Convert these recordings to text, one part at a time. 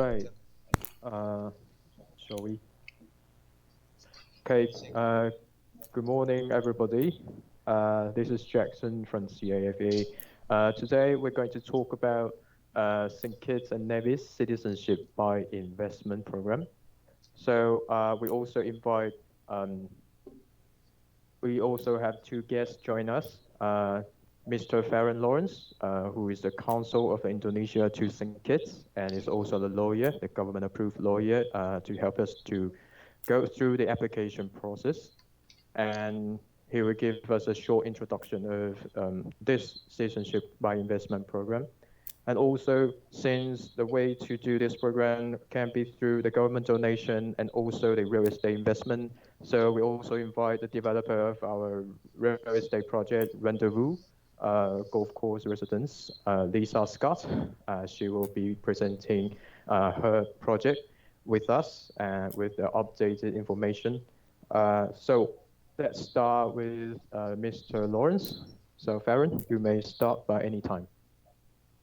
right. Uh, shall we? Okay. Good morning, everybody. This is Jackson from CAFA. Today, we're going to talk about St. Kitts and Nevis Citizenship by Investment Program. So um, we also have two guests join us. Mr. Farron Lawrence, who is the Consul of Indonesia to St. Kitts, and is also the lawyer, the government-approved lawyer, to help us to go through the application process. And he will give us a short introduction of this citizenship by investment program. And also, since the way to do this program can be through the government donation and also the real estate investment, so we also invite the developer of our real estate project, Rendezvous Golf Course Residence, Lisa Scott. She will be presenting her project with us and with the updated information. So let's start with Mr. Lawrence. So Farron, you may start by any time.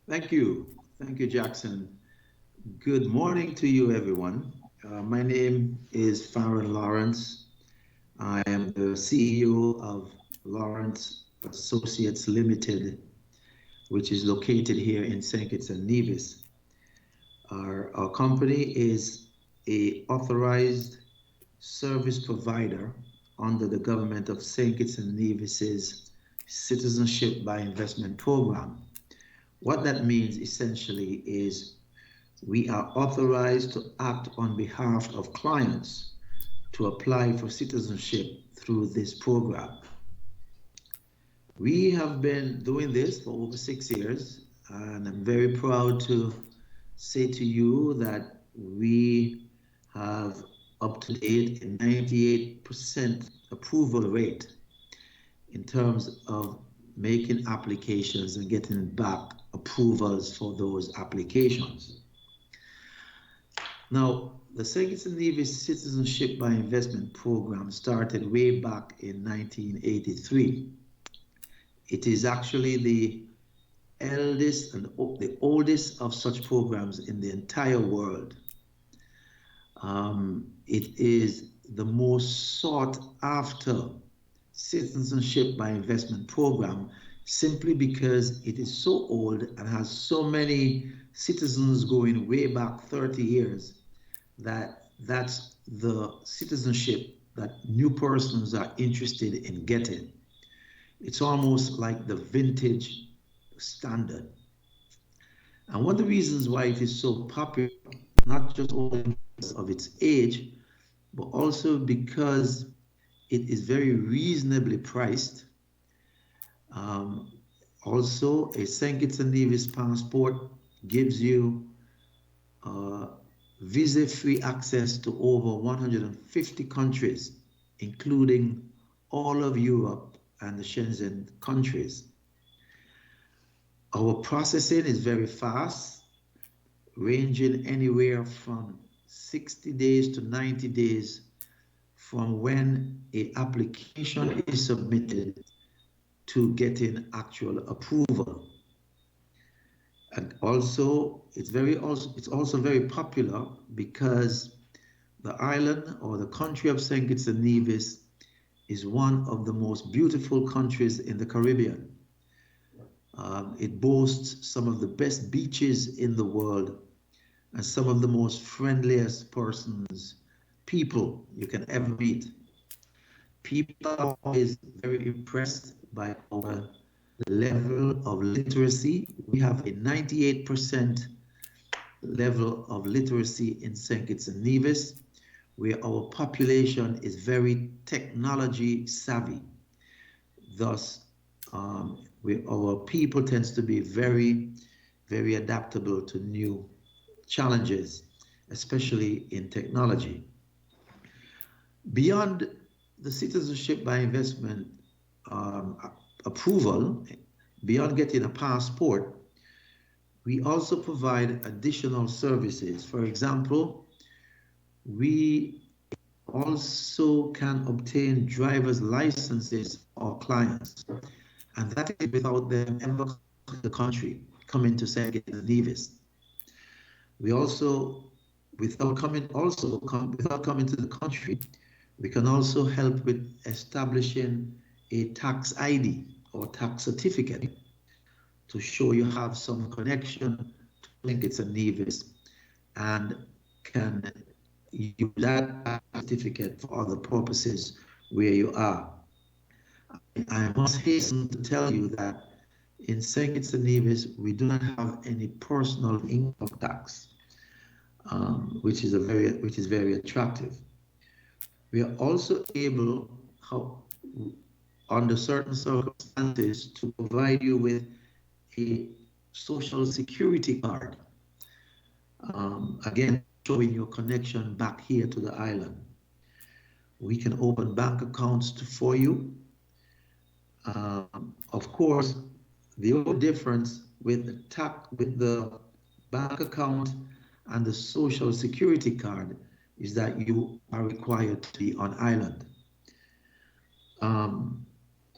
Thank you. Thank you, Jackson. Good morning to you, everyone. My name is Farron Lawrence. I am the CEO of Lawrence Associates Limited, which is located here in St. Kitts and Nevis. Our company is a authorized service provider under the government of St. Kitts and Nevis's Citizenship by Investment Program. What that means essentially is we are authorized to act on behalf of clients to apply for citizenship through this program. We have been doing this for over 6 years, and I'm very proud to say to you that we have up to date a 98% approval rate in terms of making applications and getting back approvals for those applications. Now, the St. Kitts and Nevis Citizenship by Investment Program started way back in 1983. It is actually the eldest and the oldest of such programs in the entire world. It is the most sought after citizenship by investment program simply because it is so old and has so many citizens going way back 30 years that that's the citizenship that new persons are interested in getting. It's almost like the vintage standard. And one of the reasons why it is so popular, not just only because of its age, but also because it is very reasonably priced. Also, a St. Kitts and Nevis passport gives you visa-free access to over 150 countries, including all of Europe and the Shenzhen countries. Our processing is very fast, ranging anywhere from 60 days to 90 days from when an application is submitted to getting actual approval. And also, it's also very popular because the island or the country of St. Kitts and Nevis is one of the most beautiful countries in the Caribbean. It boasts some of the best beaches in the world and some of the most friendliest people you can ever meet. People are always very impressed by our level of literacy. We have a 98% level of literacy in St. Kitts and Nevis, where our population is very technology savvy. Thus, our people tends to be very, very adaptable to new challenges, especially in technology. Beyond the citizenship by investment approval, beyond getting a passport, we also provide additional services. For example, we also can obtain driver's licenses for our clients, and that is without them ever coming to the country, coming to St. Kitts and Nevis. We also without coming to the country, we can also help with establishing a tax ID or tax certificate to show you have some connection to St. Kitts and Nevis and can use that certificate for other purposes where you are. I must hasten to tell you that in St. Kitts and Nevis, we do not have any personal income tax, which is very attractive. We are also able, under certain circumstances, to provide you with a social security card. Again, showing your connection back here to the island. We can open bank accounts for you. Of course, the only difference with the bank account and the social security card is that you are required to be on island.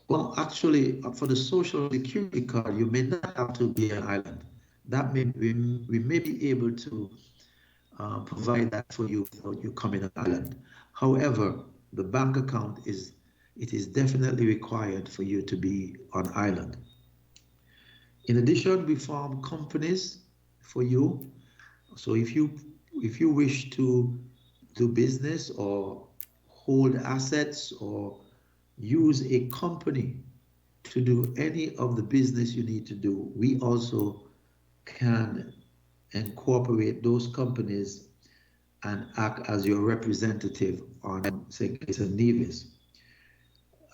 Well, actually, for the social security card, you may not have to be on island. We may be able to provide that for you without you coming on island. However, the bank account is definitely required for you to be on island. In addition, we form companies for you. So if you wish to do business or hold assets or use a company to do any of the business you need to do, we also can incorporate those companies and act as your representative on St. Kitts and Nevis.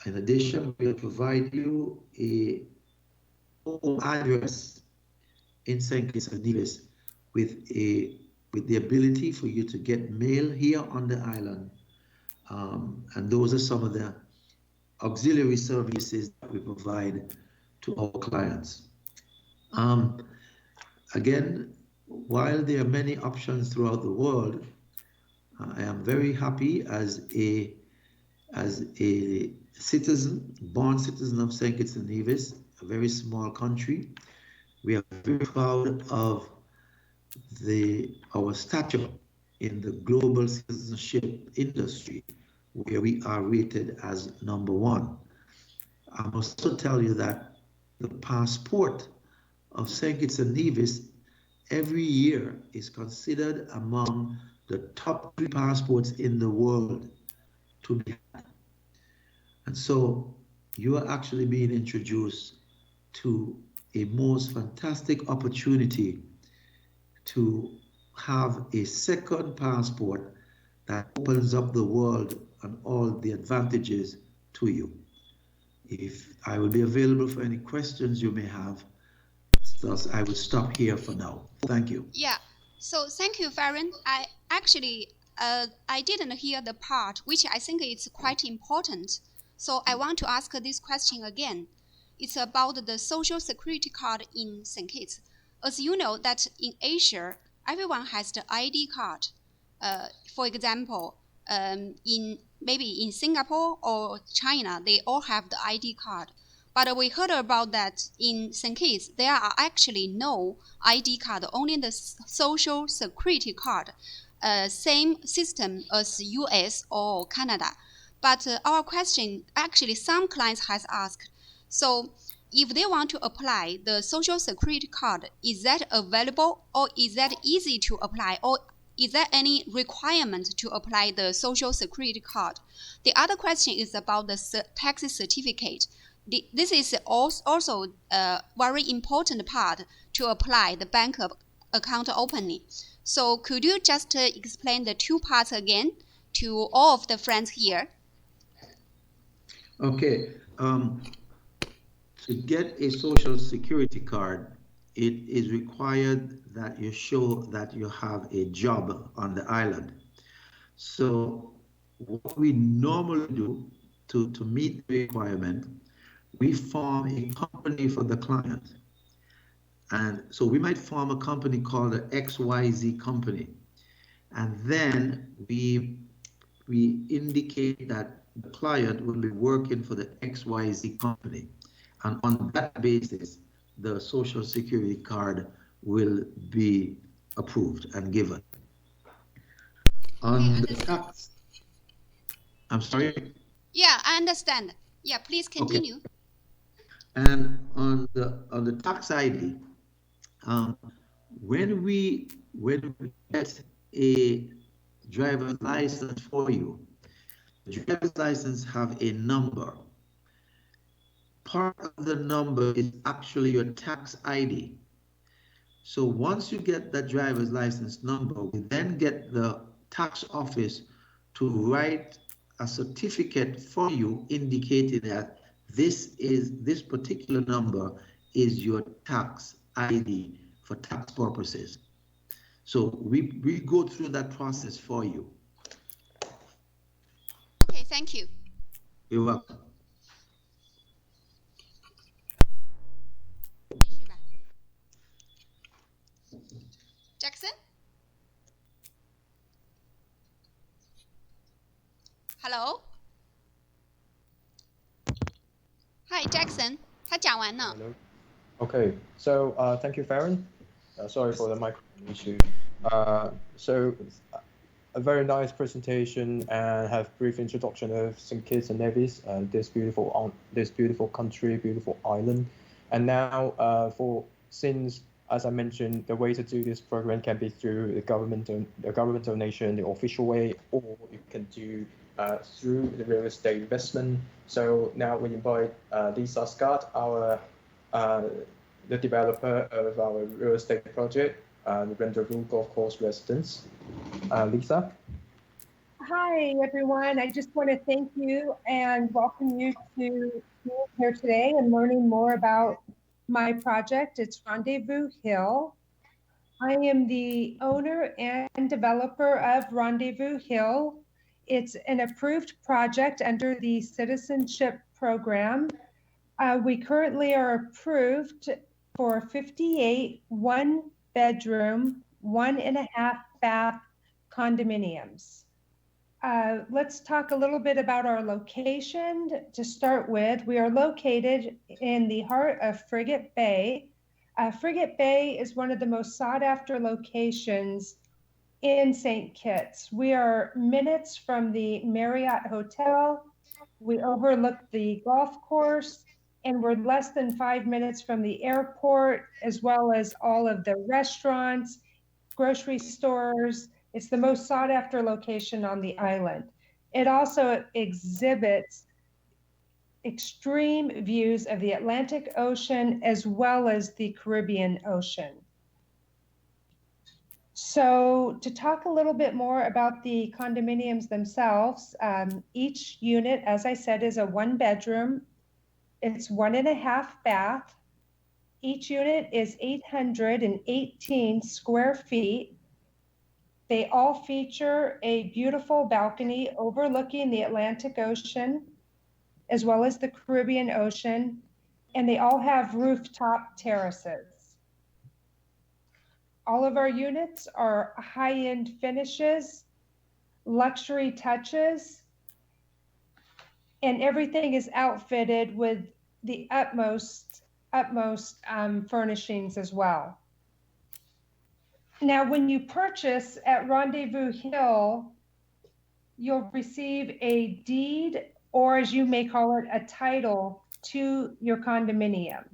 In addition, we'll provide you a home address in St. Kitts and Nevis with the ability for you to get mail here on the island. And those are some of the auxiliary services that we provide to our clients. Again, while there are many options throughout the world, I am very happy as a citizen, born citizen of St. Kitts and Nevis, a very small country. We are very proud of our stature in the global citizenship industry, where we are rated as #1. I must also tell you that the passport of St. Kitts and Nevis every year is considered among the top 3 passports in the world to be had. And so you are actually being introduced to a most fantastic opportunity to have a second passport that opens up the world and all the advantages to you. If I will be available for any questions you may have, thus I will stop here for now. Thank you. Yeah, so thank you, Farron. I didn't hear the part which I think is quite important. So I want to ask this question again. It's about the social security card in St. Kitts. As you know that in Asia, everyone has the ID card. For example, maybe in Singapore or China, they all have the ID card. But we heard about that in St. Kitts, there are actually no ID card, only the social security card. Same system as US or Canada. But our question, actually some clients has asked, so if they want to apply the social security card, is that available or is that easy to apply, or is there any requirement to apply the social security card? The other question is about the tax certificate. This is also a very important part to apply the bank account opening. So could you just explain the 2 parts again to all of the friends here? Okay. To get a social security card, it is required that you show that you have a job on the island. So what we normally do to meet the requirement, we form a company for the client. And so we might form a company called the XYZ company. And then we indicate that the client will be working for the XYZ company. And on that basis, the social security card will be approved and given. On the tax, I'm sorry. Yeah, I understand. Yeah, please continue. Okay. And on the tax ID, when we get a driver's license for you, the driver's license have a number. Part of the number is actually your tax ID. So once you get that driver's license number, we then get the tax office to write a certificate for you indicating that this particular number is your tax ID for tax purposes. So we go through that process for you. Okay, thank you. You're welcome. Jackson? Hello? Hi, Jackson. 他讲完了。 Hello. Okay, so thank you, Farron. Sorry for the microphone issue. So a very nice presentation and have brief introduction of St. Kitts and Nevis, this beautiful country, beautiful island. And now since, as I mentioned, the way to do this program can be through the government donation, the official way, or you can do through the real estate investment. So now we invite Lisa Scott, the developer of our real estate project, the Rendezvous Golf Course residence. Lisa? Hi, everyone. I just want to thank you and welcome you to being here today and learning more about my project. It's Rendezvous Hill. I am the owner and developer of Rendezvous Hill. It's an approved project under the Citizenship Program. We currently are approved for 58 one-bedroom, 1.5 bath condominiums. Let's talk a little bit about our location. To start with, we are located in the heart of Frigate Bay. Frigate Bay is one of the most sought after locations in St. Kitts. We are minutes from the Marriott Hotel. We overlook the golf course, and we're less than 5 minutes from the airport, as well as all of the restaurants, grocery stores. It's the most sought after location on the island. It also exhibits extreme views of the Atlantic Ocean as well as the Caribbean Ocean. So to talk a little bit more about the condominiums themselves, each unit, as I said, is a 1-bedroom. It's 1.5 bath. Each unit is 818 square feet. They all feature a beautiful balcony overlooking the Atlantic Ocean, as well as the Caribbean Ocean, and they all have rooftop terraces. All of our units are high-end finishes, luxury touches, and everything is outfitted with the utmost furnishings as well. Now, when you purchase at Rendezvous Hill, you'll receive a deed, or as you may call it, a title to your condominium.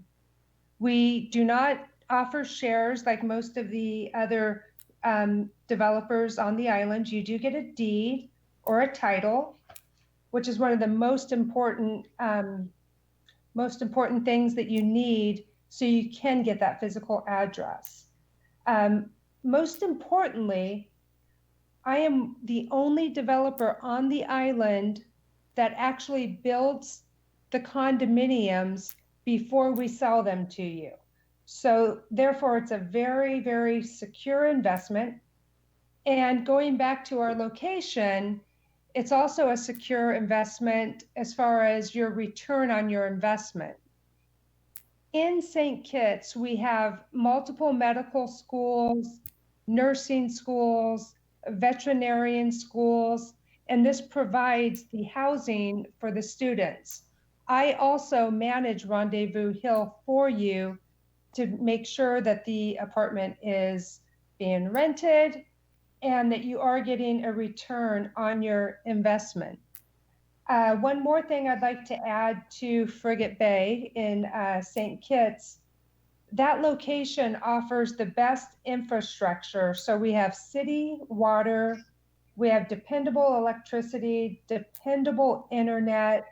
We do not offer shares like most of the other developers on the island. You do get a deed or a title, which is one of the most important things that you need so you can get that physical address. Most importantly, I am the only developer on the island that actually builds the condominiums before we sell them to you. So therefore, it's a very, very secure investment. And going back to our location, it's also a secure investment as far as your return on your investment. In St. Kitts, we have multiple medical schools, nursing schools, veterinarian schools, and this provides the housing for the students. I also manage Rendezvous Hill for you to make sure that the apartment is being rented and that you are getting a return on your investment. One more thing I'd like to add to Frigate Bay in St. Kitts, that location offers the best infrastructure. So we have city water, we have dependable electricity, dependable internet.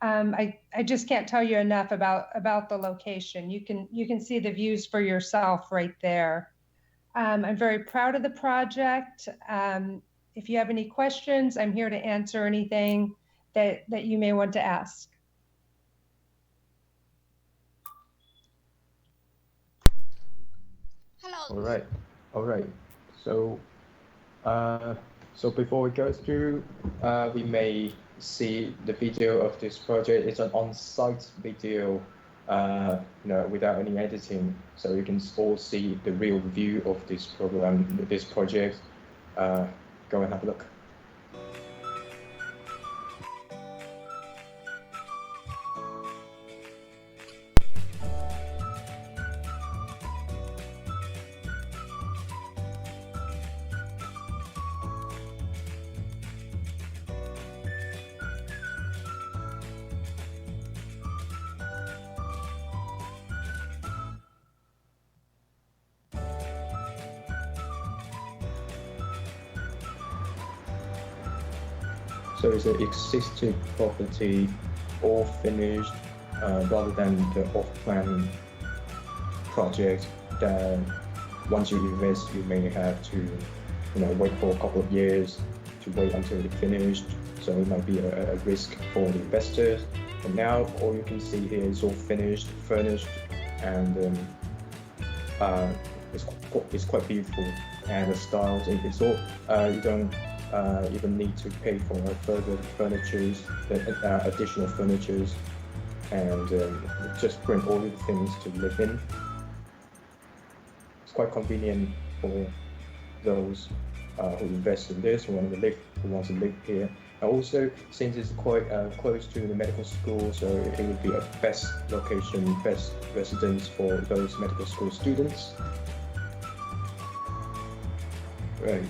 I just can't tell you enough about the location. You can see the views for yourself right there. I'm very proud of the project. If you have any questions, I'm here to answer anything that you may want to ask. Hello. All right. So, so before we go through, we may see the video of this project. It's an on-site video, without any editing. So you can all see the real view of this program, this project. Go and have a look. So it's an existing property, all finished, rather than the off-plan project that once you invest, you may have to, wait for a couple of years to wait until it's finished. So it might be a risk for the investors. But now all you can see here is all finished, furnished, and it's quite beautiful. And the styles, it's all you don't even need to pay for further furnitures, additional furnitures, and just bring all the things to live in. It's quite convenient for those who invest in this, who want to live here. And also, since it's quite close to the medical school, so it would be a best location, best residence for those medical school students. Right.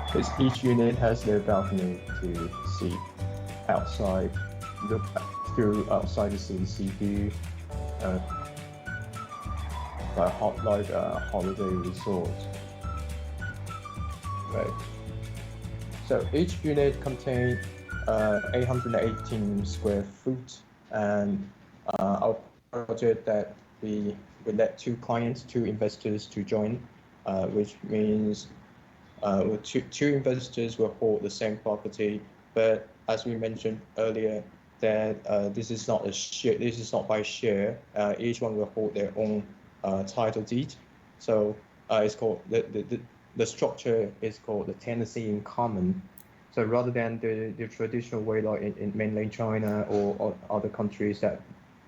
Because each unit has their balcony to see outside, look through outside to see the sea view, like a holiday resort. Right. So each unit contains 818 square feet, and our project that we let two investors to join, which means two investors will hold the same property, but as we mentioned earlier, that this is not a share. This is not by share. Each one will hold their own title deed. So it's called the structure is called the tenancy in common. So rather than the traditional way like in mainland China or other countries that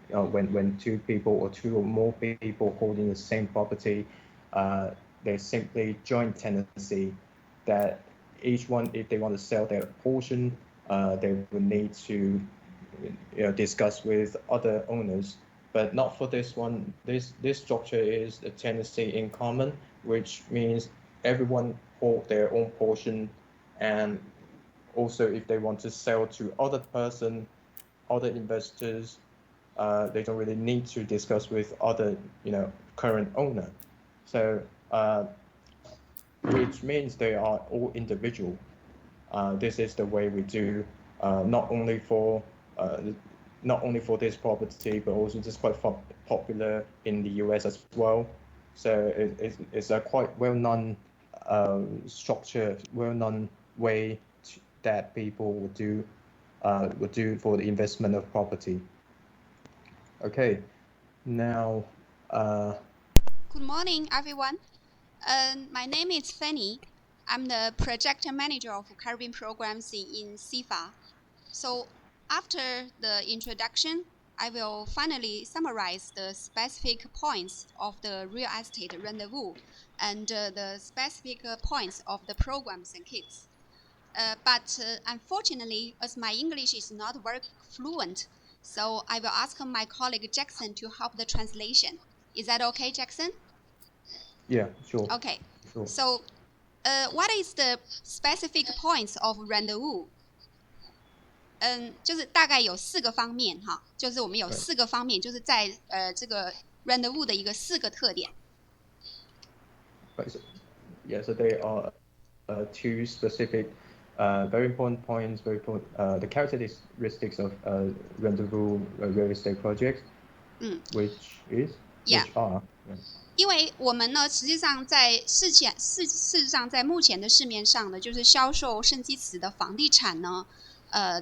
when two people or two or more people holding the same property, they simply joint tenancy that each one, if they want to sell their portion, they will need to discuss with other owners. But not for this one. This structure is a tenancy in common, which means everyone hold their own portion, and also if they want to sell to other person, other investors, they don't really need to discuss with other current owner. So which means they are all individual. This is the way we do, not only for this property, but also just quite popular in the US as well. So it's a quite well-known structure, well-known way that people would do for the investment of property. Okay, now. Good morning, everyone. My name is Fanny. I'm the project manager of Caribbean programs in CIFA. So after the introduction, I will finally summarize the specific points of the real estate rendezvous and the specific points of the programs and kits. But unfortunately, as my English is not very fluent, so I will ask my colleague Jackson to help the translation. Is that okay, Jackson? Yeah, sure. Okay. Sure. So, what is the specific points of rendezvous? 就是大概有4个方面哈，就是我们有4个方面，就是在这个 rendezvous 的一个4个特点。Right. So there are 2 specific, very important points, very important, the characteristics of rendezvous real estate projects, which are. 因为我们呢，实际上在事实上在目前的市面上呢，就是销售圣基茨的房地产呢，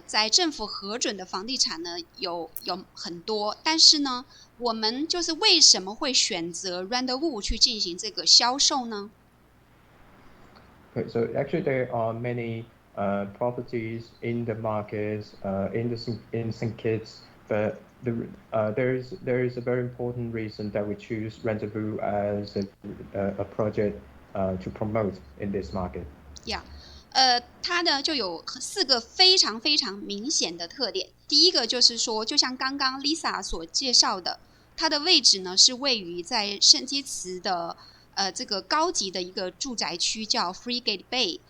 在政府核准的房地产呢有很多，但是呢，我们就是为什么会选择 rendezvous 去进行这个销售呢？ Okay, so actually there are many properties in the market, in St. Kitts, but there is a very important reason that we choose rendezvous as a project to promote in this market. Yeah. 它呢就有4个非常非常明显的特点。第一个就是说，就像刚刚 Lisa 所介绍的，它的位置呢是位于在圣基茨的这个高级的一个住宅区叫 Frigate Bay。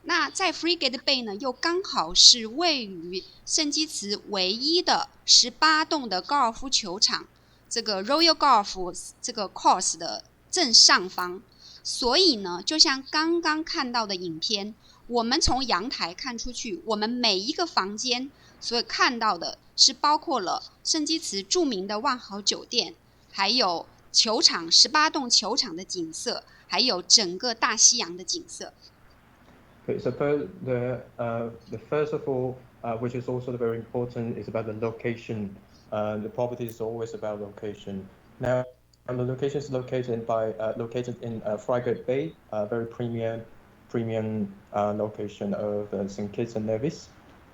那在 Frigate Bay 呢，又刚好是位于圣基茨唯一的18栋的高尔夫球场，这个 Royal Golf 这个 course 的正上方。所以呢，就像刚刚看到的影片，我们从阳台看出去，我们每一个房间所看到的是包括了圣基茨著名的万豪酒店，还有球场18栋球场的景色，还有整个大西洋的景色。Okay, so the first of all, which is also very important, is about the location. The property is always about location. Now, the location is located in Frigate Bay, a very premium location of St. Kitts and Nevis.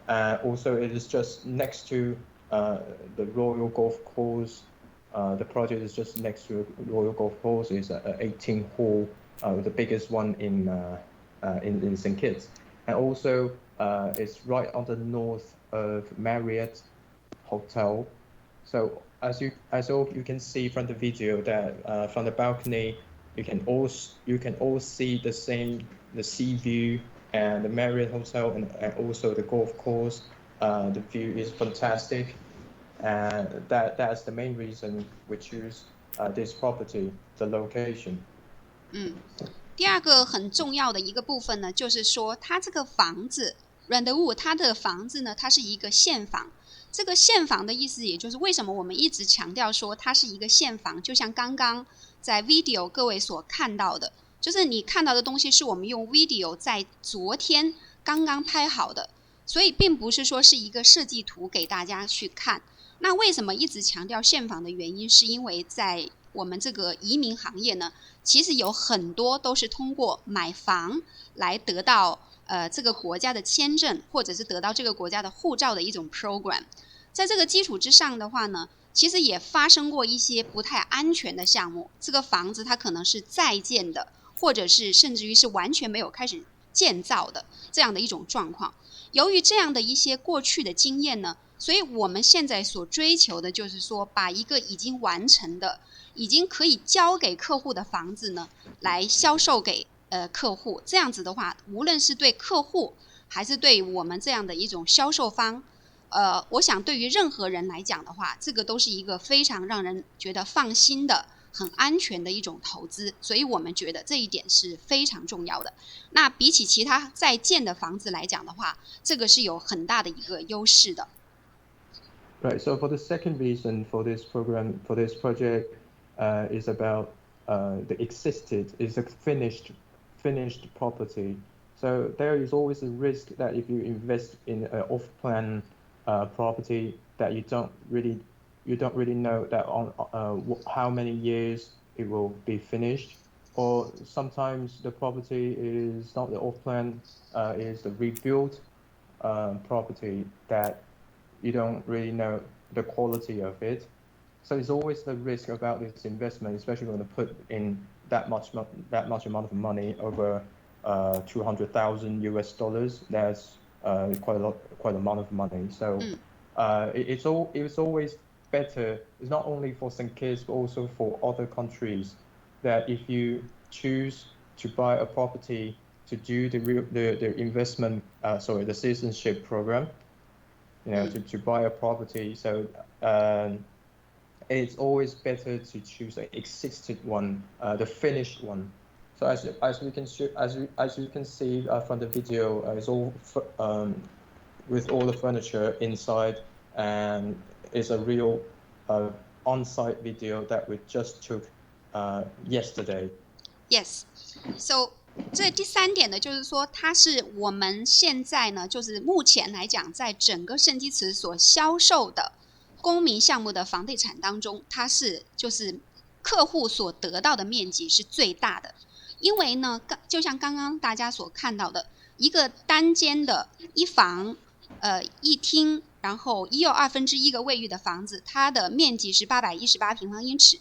Also, it is just next to the Royal Golf Course. The project is just next to Royal Golf Course. It's an 18-hole, the biggest one in St. Kitts, and also it's right on the north of Marriott Hotel. So as you can see from the video that from the balcony, you can all see the sea view and the Marriott Hotel and also the golf course. The view is fantastic, and that's the main reason we choose this property, the location. 第二个很重要的一个部分呢，就是说它这个房子 rendezvous 它的房子呢，它是一个现房。这个现房的意思，也就是为什么我们一直强调说它是一个现房，就像刚刚在 video 各位所看到的，就是你看到的东西是我们用 video 在昨天刚刚拍好的。所以并不是说是一个设计图给大家去看。那为什么一直强调现房的原因，是因为在我们这个移民行业呢，其实有很多都是通过买房来得到这个国家的签证，或者是得到这个国家的护照的一种 program。在这个基础之上的话呢，其实也发生过一些不太安全的项目，这个房子它可能是在建的，或者是甚至于是完全没有开始建造的这样的一种状况。由于这样的一些过去的经验呢，所以我们现在所追求的就是说，把一个已经完成的、已经可以交给客户的房子呢，来销售给客户。这样子的话，无论是对客户还是对我们这样的一种销售方，我想对于任何人来讲的话，这个都是一个非常让人觉得放心的、很安全的一种投资，所以我们觉得这一点是非常重要的。那比起其他在建的房子来讲的话，这个是有很大的一个优势的。Right. So for the second reason for this program, for this project, is about the existed, is a finished property. So there is always a risk that if you invest in an off-plan property, that you don't really know that on how many years it will be finished, or sometimes the property is not the off-plan, is the rebuilt property that you don't really know the quality of it. So it's always the risk about this investment, especially when you put in that much amount of money, over $200,000. That's quite a amount of money. So it's always better. It's not only for St. Kitts but also for other countries, that if you choose to buy a property to do the investment, the citizenship program, to buy a property. So it's always better to choose an existing one, the finished one. So as you can see from the video, it's all with all the furniture inside, and it's a real on-site video that we just took yesterday. Yes. So这第三点呢，就是说它是我们现在呢，就是目前来讲，在整个圣基茨所销售的公民项目的房地产当中，它是就是客户所得到的面积是最大的。因为呢，就像刚刚大家所看到的，一个单间的一房一厅，然后1又1/2个卫浴的房子，它的面积是818平方英尺。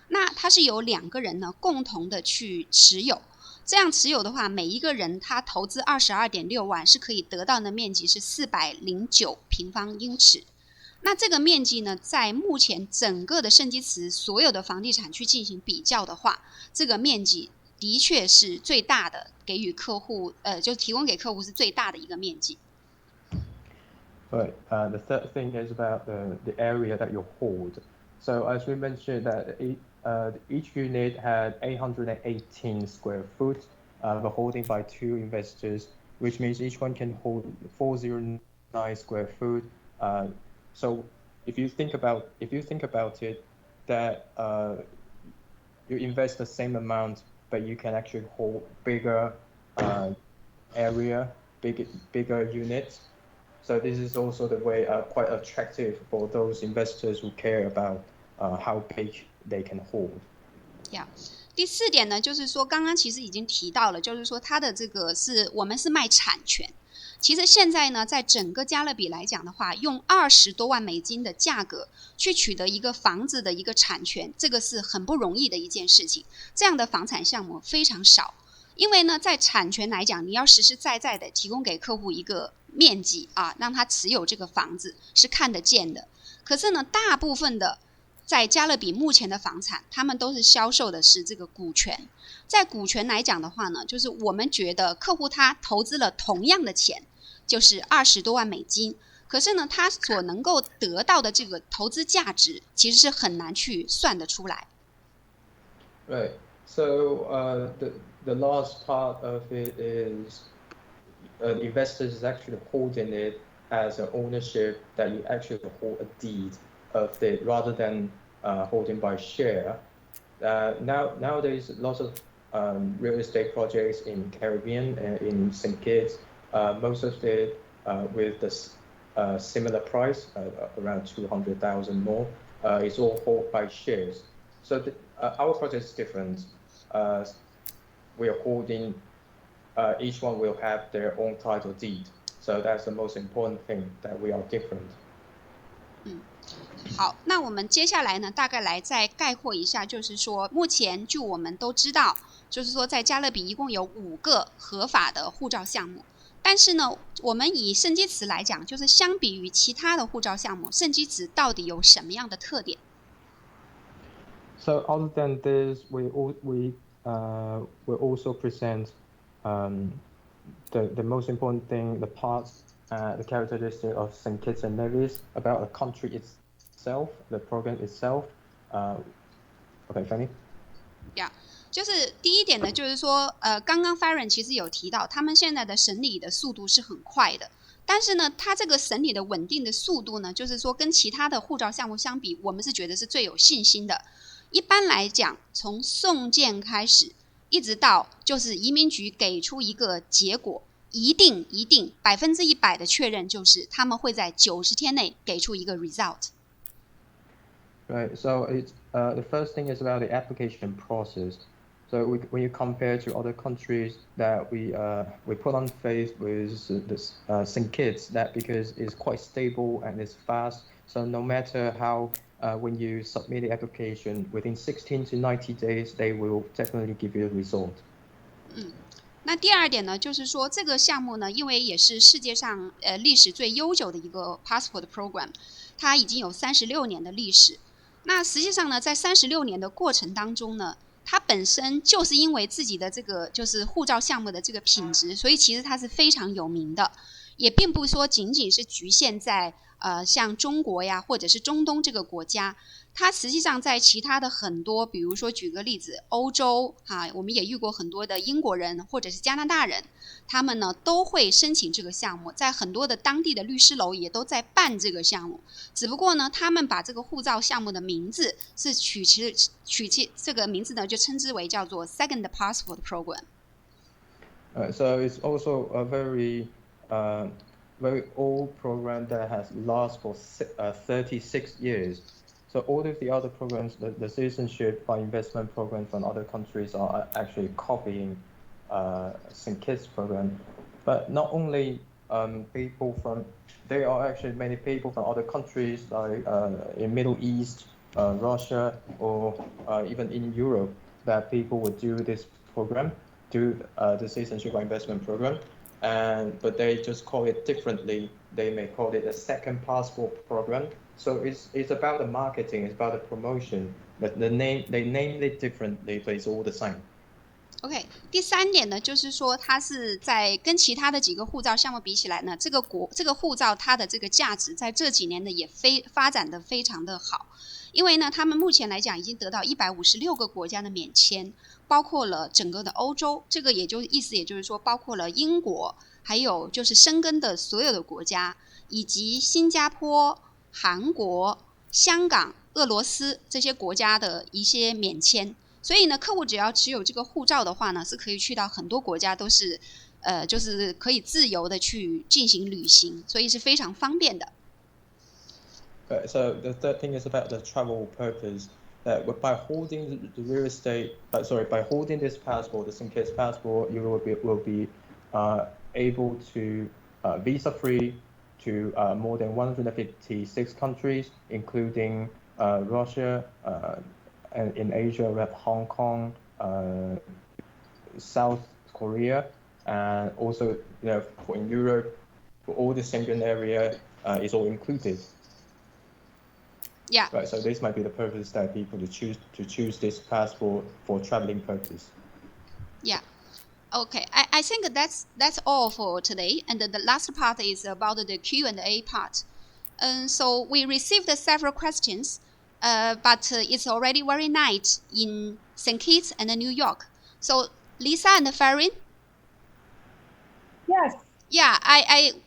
那它是由2个人呢共同的去持有。这样持有的话，每一个人他投资22.6万，是可以得到的面积是409平方英尺。那这个面积呢，在目前整个的圣基茨所有的房地产去进行比较的话，这个面积的确是最大的，给予客户就提供给客户是最大的一个面积。Right. The third thing is about the area that you hold. So as we mentioned, that each unit had 818 square foot, but holding by 2 investors, which means each one can hold 409 square foot. So if you think about it, that you invest the same amount, but you can actually hold bigger area, bigger units. So this is also the way quite attractive for those investors who care about how big they can hold. Yeah. 第4点呢，就是说刚刚其实已经提到了，就是说它的这个我们是卖产权。其实现在呢，在整个加勒比来讲的话，用20多万美金的价格去取得一个房子的一个产权，这个是很不容易的一件事情。这样的房产项目非常少，因为呢，在产权来讲，你要实实在在的提供给客户一个面积啊，让他持有这个房子是看得见的。可是呢，大部分的在加勒比目前的房产，他们都是销售的是这个股权。在股权来讲的话呢，就是我们觉得客户他投资了同样的钱，就是20多万美金，可是呢，他所能够得到的这个投资价值，其实是很难去算得出来。Right. So the last part of it is the investors is actually holding it as an ownership, that you actually hold a deed of it rather than holding by share. Nowadays, lots of real estate projects in Caribbean, in St. Kitts, most of the with this similar price, around 200,000 more, is all held by shares. So our project is different. We are holding, each one will have their own title deed. So that's the most important thing, that we are different. 好，那我们接下来呢，大概来再概括一下，就是说，目前就我们都知道，就是说，在加勒比一共有5个合法的护照项目。但是呢，我们以圣基茨来讲，就是相比于其他的护照项目，圣基茨到底有什么样的特点 So other than this, we will also present the most important thing, the parts, the characteristic of St. Kitts and Nevis, about the country itself, the program itself. Okay, Fanny? Yeah. 就是第一点呢，就是说，刚刚 Farron 其实有提到，他们现在的审理的速度是很快的，但是呢，它这个审理的稳定的速度呢，就是说跟其他的护照项目相比，我们是觉得是最有信心的。一般来讲，从送件开始，一直到就是移民局给出一个结果，一定100%的确认，就是他们会在90天内给出一个 result。 Right, so it's the first thing is about the application process. So when you compare to other countries that we put on faith with this St. Kitts, that because it's quite stable and it's fast. So no matter how when you submit the application, within 16 to 90 days, they will definitely give you a result. 那第二点呢，就是说这个项目呢，因为也是世界上历史最悠久的一个 passport program， 它已经有36年的历史。那实际上呢，在36年的过程当中呢，它本身就是因为自己的这个就是护照项目的这个品质，所以其实它是非常有名的，也并不说仅仅是局限在像中国呀或者是中东这个国家，它实际上在其他的很多，比如说举个例子，欧洲我们也遇过很多的英国人或者是加拿大人，他们呢都会申请这个项目，在很多的当地的律师楼也都在办这个项目，只不过呢，他们把这个护照项目的名字是取这个名字呢就称之为叫做 Second Passport Program。 So it's also a very old program that has lasted for 36 years. So all of the other programs, the citizenship by investment programs from other countries are actually copying St. Kitts program. But not only people from, there are actually many people from other countries like in Middle East, Russia, or even in Europe, that people would do this program, do the citizenship by investment program. But they just call it differently. They may call it a second passport program. So it's about the marketing, it's about the promotion. But they named it differently, but it's all the same. OK， 第3点呢，就是说它是在跟其他的几个护照项目比起来呢，这个护照它的这个价值在这几年呢也发展的非常的好，因为呢，他们目前来讲已经得到156个国家的免签，包括了整个的欧洲，这个意思也就是说，包括了英国，还有就是申根的所有的国家，以及新加坡、韩国、香港、俄罗斯这些国家的一些免签。所以呢，客户只要持有这个护照的话呢，是可以去到很多国家，都是就是可以自由的去进行旅行，所以是非常方便的。So the third thing is about the travel purpose. That by holding the real estate, by holding this passport, the St. Kitts passport, you will be able to visa-free to more than 156 countries, including Russia. And in Asia, we have Hong Kong, South Korea, and also in Europe, for all the Schengen area is all included. Yeah. Right. So this might be the purpose that people choose this passport for traveling purpose. Yeah. Okay. I think that's all for today. And the last part is about the Q&A part. So we received several questions. But it's already very night in St. Kitts and New York. So Lisa and Farron? Yes. Yeah,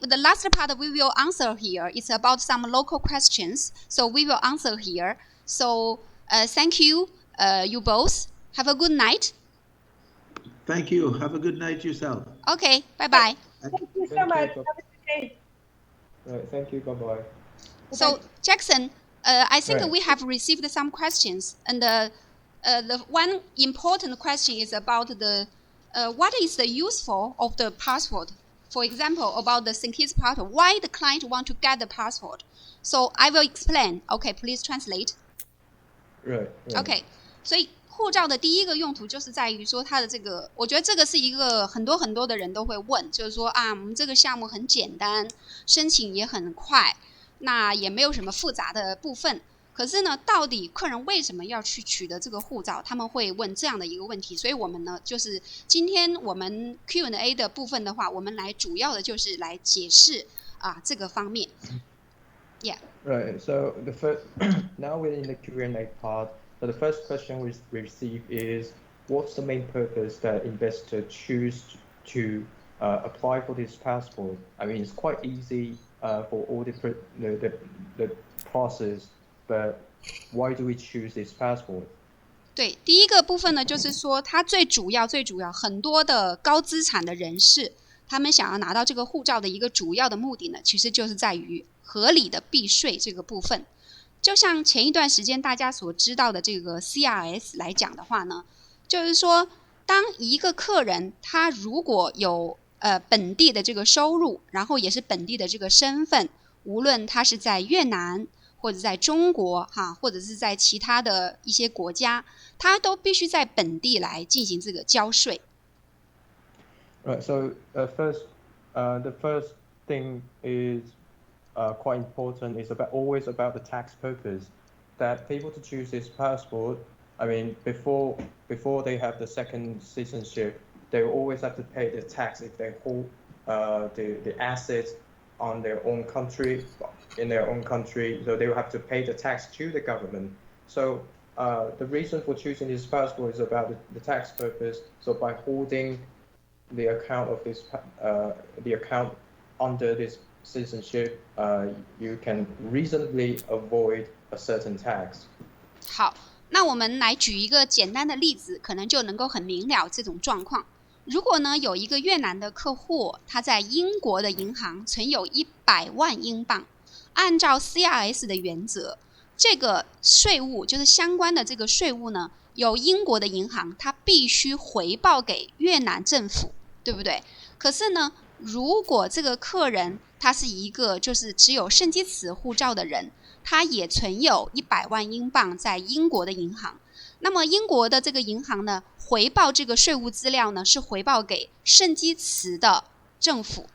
the last part we will answer here. It's about some local questions. So we will answer here. So thank you, you both. Have a good night. Thank you. Have a good night yourself. Okay, bye-bye. Thank you so much. Have a good day. Right, thank you. Bye bye. So Jackson, I think Right. we have received some questions, and the one important question is about the what is the useful of the passport? For example, about the St. Kitts passport, why the client want to get the passport? So I will explain. Okay, please translate. Right. OK， 所以护照的第一个用途就是在于说它的这个，我觉得这个是一个很多的人都会问，就是说啊，我们这个项目很简单，申请也很快，那也没有什么复杂的部分。可是呢，到底客人为什么要去取得这个护照？他们会问这样的一个问题。所以我们呢，就是今天我们 Q&A 的部分的话，我们来主要的就是来解释啊这个方面。Yeah. Right. So the first now we're in the Q&A part. So the first question we receive is, what's the main purpose that investor choose to apply for this passport? I mean, it's quite easy for all the process, but why do we choose this passport? 对，第一个部分呢，就是说它最主要，很多的高资产的人士，他们想要拿到这个护照的一个主要的目的呢，其实就是在于合理的避税这个部分。就像前一段时间大家所知道的这个 CRS 来讲的话呢，就是说，当一个客人他如果有本地的这个收入，然后也是本地的这个身份，无论他是在越南或者在中国或者是在其他的一些国家，他都必须在本地来进行这个交税。Right. So the first thing is quite important. Is always about the tax purpose. That people to choose this passport, I mean, before they have the second citizenship, they will always have to pay the tax if they hold the assets on their own country, in their own country. So they will have to pay the tax to the government. So the reason for choosing this passport is about the tax purpose. So by holding the account of this the account under this citizenship, you can reasonably avoid a certain tax. 好，那我们来举一个简单的例子，可能就能够很明了这种状况。如果呢有一个越南的客户，他在英国的银行存有100万英镑，按照 CRS 的原则，这个税务就是相关的这个税务呢，由英国的银行它必须回报给越南政府，对不对？可是呢，如果这个客人他是一个就是只有圣基茨护照的人，他也存有100万英镑在英国的银行，那么英国的这个银行呢，回报这个税务资料呢，是回报给圣基茨的政府。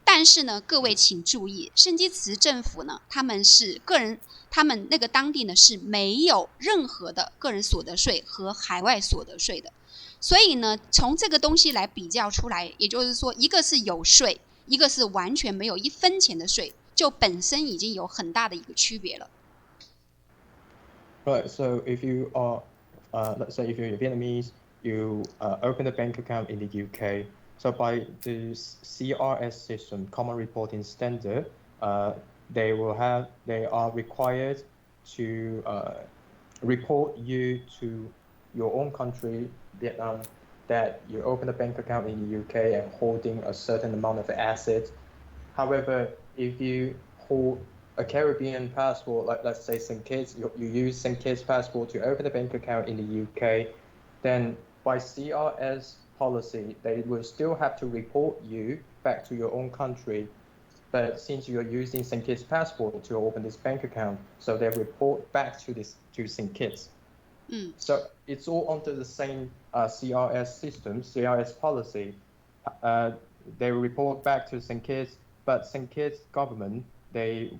但是呢，各位请注意，圣基茨政府呢，他们是个人，他们那个当地呢是没有任何的个人所得税和海外所得税的。所以呢，从这个东西来比较出来，也就是说，一个是有税，一个是完全没有1分钱的税，就本身已经有很大的一个区别了。Right. So if you are, let's say if you're Vietnamese, you open a bank account in the UK. So by the CRS system, Common Reporting Standard, they are required to report you to your own country, Vietnam, that you open a bank account in the UK and holding a certain amount of assets. However, if you hold a Caribbean passport, like let's say St. Kitts, you use St. Kitts passport to open a bank account in the UK, then by CRS policy, they will still have to report you back to your own country. But since you're using St. Kitts passport to open this bank account, so they report back to St. Kitts. So it's all under the same CRS system, CRS policy. They report back to St. Kitts, but St. Kitts government, they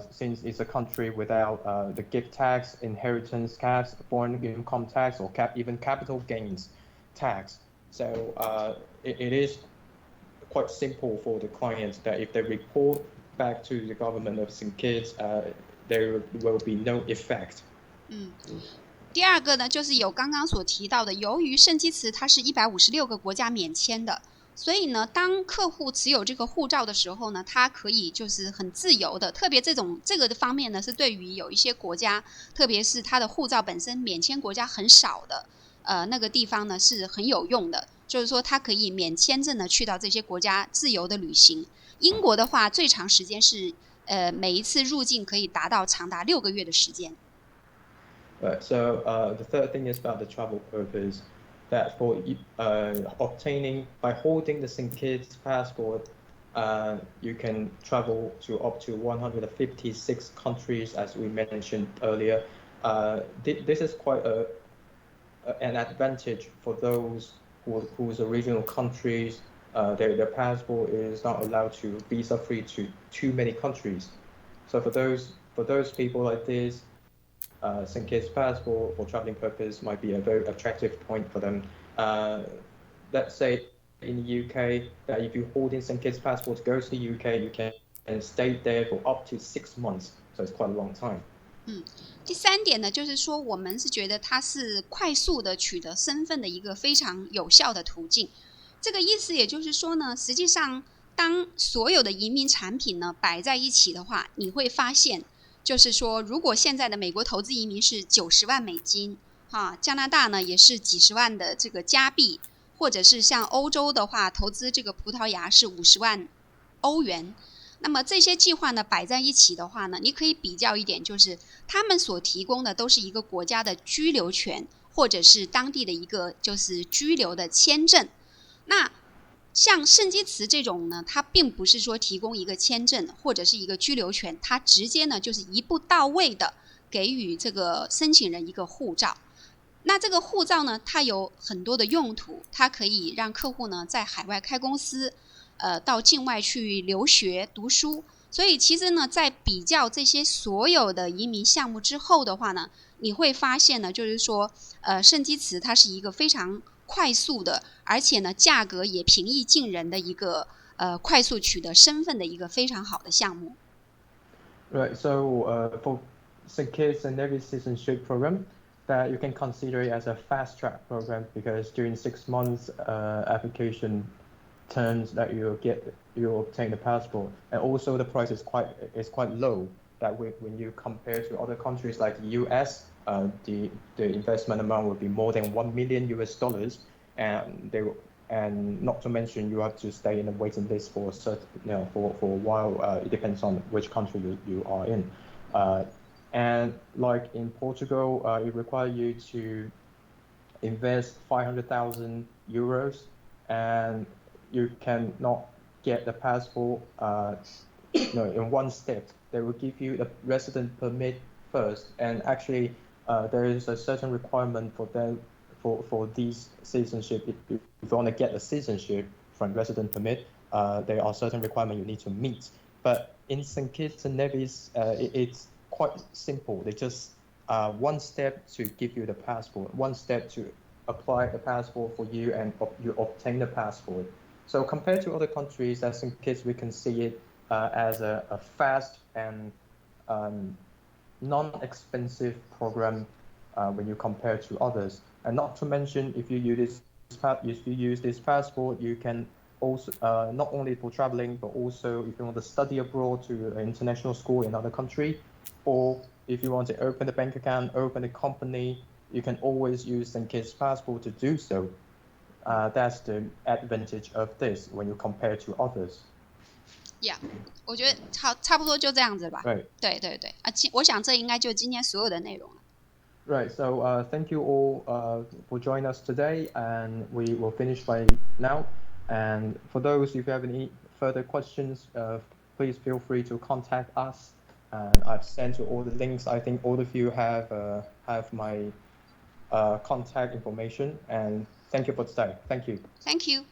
since it's a country without the gift tax, inheritance tax, foreign income tax, or even capital gains tax. So it is quite simple for the clients that if they report back to the government of St. Kitts, there will be no effect. 第二个呢，就是有刚刚所提到的，由于圣基茨它是156个国家免签的，所以呢，当客户持有这个护照的时候呢，他可以就是很自由的，特别这个的方面呢，是对于有一些国家，特别是他的护照本身免签国家很少的，那个地方呢是很有用的，就是说他可以免签证的去到这些国家自由的旅行。英国的话，最长时间是每一次入境可以达到长達6个月的時間。Right. So the third thing is about the travel purpose. That for obtaining by holding the St. Kitts passport, you can travel to up to 156 countries, as we mentioned earlier. This is quite an advantage for those whose original countries, their passport is not allowed to visa-free to too many countries. So for those people like this, St. Kitts passport for traveling purpose might be a very attractive point for them. Let's say in the UK, that if you hold in St. Kitts passport to go to the UK, you can stay there for up to 6 months. So it's quite a long time. 第3点呢，就是说我们是觉得它是快速的取得身份的一个非常有效的途径。这个意思也就是说呢，实际上当所有的移民产品呢摆在一起的话，你会发现，就是说如果现在的美国投资移民是90万美金，加拿大呢也是几十万的这个加币，或者是像欧洲的话，投资这个葡萄牙是50万欧元。那么这些计划呢摆在一起的话呢，你可以比较一点，就是他们所提供的都是一个国家的居留权，或者是当地的一个就是居留的签证。那像圣基茨这种呢，它并不是说提供一个签证或者是一个居留权，它直接呢就是一步到位的给予这个申请人一个护照。那这个护照呢，它有很多的用途，它可以让客户呢在海外开公司，到境外去留学读书。所以其实呢，在比较这些所有的移民项目之后的话呢，你会发现呢，就是说，圣基茨它是一个非常快速的，而且呢，价格也平易近人的一个快速取得身份的一个非常好的项目。Right. So for St. Kitts and Nevis citizenship program, that you can consider it as a fast-track program because during 6 months application terms that you obtain the passport, and also the price is quite low. That when you compare to other countries like the US, the investment amount will be more than $1 million, and not to mention you have to stay in a waiting list for for a while. It depends on which country you are in. And like in Portugal, it requires you to invest 500,000 euros, and you cannot get the passport in one step. They will give you the resident permit first, and actually there is a certain requirement for them for these citizenship. If you want to get a citizenship from resident permit, there are certain requirements you need to meet. But in St. Kitts and Nevis, it's quite simple. They just one step to give you the passport, one step to apply the passport for you, and you obtain the passport. So compared to other countries, as St. Kitts, we can see it as a fast and non-expensive program when you compare to others. And not to mention, if you use this passport, you can also not only for traveling, but also if you want to study abroad to an international school in another country, or if you want to open a bank account, open a company, you can always use St. Kitts passport to do so. That's the advantage of this when you compare to others. Yeah, 我觉得差不多就这样子吧。Right. 对我想这应该就今天所有的内容了。Right. So thank you all for joining us today, and we will finish by now. And for those, if you have any further questions, please feel free to contact us. And I've sent you all the links. I think all of you have my contact information. And thank you for today. Thank you. Thank you.